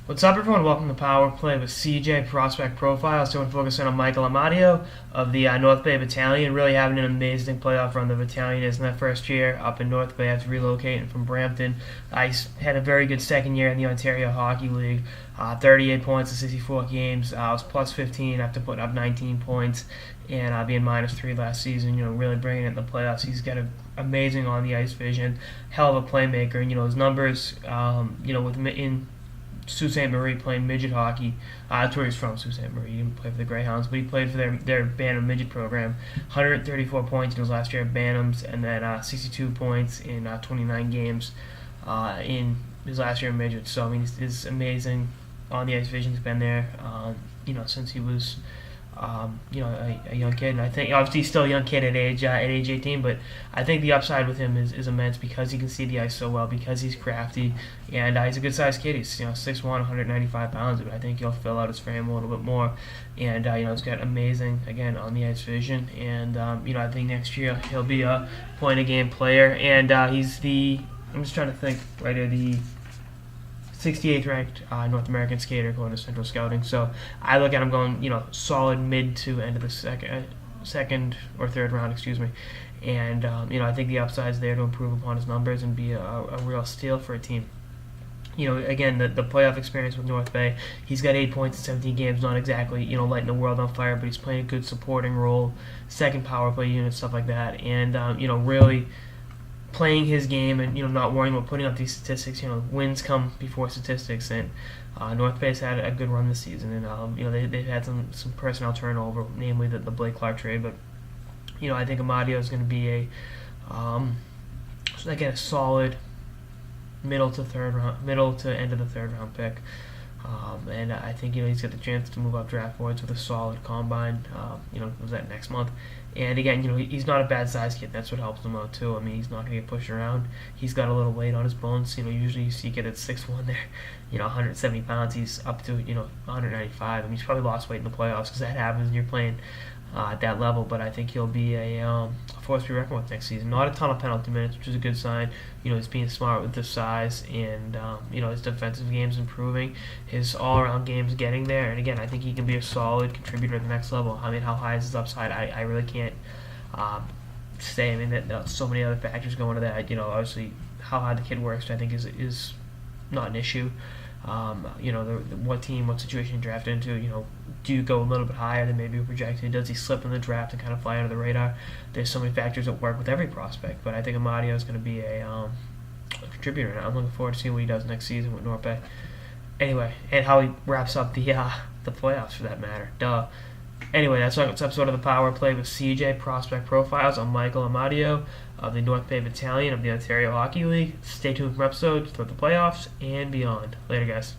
What's up, everyone? Welcome to Power Play with CJ Prospect Profiles. Doing focusing on Michael Amadio of the North Bay Battalion. Really having an amazing playoff run. The battalion is in that first year up in North Bay after relocating from Brampton. I had a very good second year in the Ontario Hockey League. 38 points in 64 games. I was plus 15 after putting up 19 points and being minus 3 last season. Really bringing it in the playoffs. He's got an amazing on the ice vision, hell of a playmaker, and his numbers. In Sault Ste. Marie playing midget hockey. That's where he's from, Sault Ste. Marie. He didn't play for the Greyhounds, but he played for their Bantam midget program. 134 points in his last year at Bantams, and then 62 points in 29 games in his last year in midgets. So, it's amazing on the ice vision's been there, since he was a young kid. And I think obviously he's still a young kid at age 18, but I think the upside with him is immense because he can see the ice so well, because he's crafty, and he's a good sized kid. He's 6'1", 195 pounds, but I think he'll fill out his frame a little bit more. And he's got amazing again on the ice vision, and I think next year he'll be a point a game player. And he's I'm just trying to think right here, the 68th ranked North American skater going to Central Scouting. So I look at him going, solid mid to end of the second or third round, excuse me. And I think the upside's there to improve upon his numbers and be a real steal for a team. Again, the playoff experience with North Bay, he's got 8 points in 17 games, not exactly, lighting the world on fire, but he's playing a good supporting role, second power play unit, stuff like that. And, really playing his game and not worrying about putting up these statistics. Wins come before statistics, and North Bay's had a good run this season, and they've had some personnel turnover, namely the Blake Clark trade. But I think Amadio is going to be a solid middle to end of the third round pick. And I think he's got the chance to move up draft boards with a solid combine. Was that next month? And again, he's not a bad size kid. That's what helps him out too. He's not going to get pushed around. He's got a little weight on his bones. Usually you see a kid at 6'1" there, 170 pounds. He's up to 195. He's probably lost weight in the playoffs because that happens when you're playing at that level. But I think he'll be a force to be reckoned with next season. Not a ton of penalty minutes, which is a good sign. He's being smart with the size, and his defensive game's improving. His all-around game's getting there, and again, I think he can be a solid contributor at the next level. How high is his upside? I really can't say. There's so many other factors go into that. Obviously, how hard the kid works, I think, is not an issue. What team, what situation you draft into, do you go a little bit higher than maybe projected? Does he slip in the draft and kind of fly under the radar? There's so many factors that work with every prospect, but I think Amadio is going to be a contributor, and I'm looking forward to seeing what he does next season with North Bay. Anyway, and how he wraps up the playoffs for that matter. Duh. Anyway, that's this episode of the Power Play with CJ Prospect Profiles. I'm Michael Amadio of the North Bay Battalion of the Ontario Hockey League. Stay tuned for episodes throughout the playoffs and beyond. Later, guys.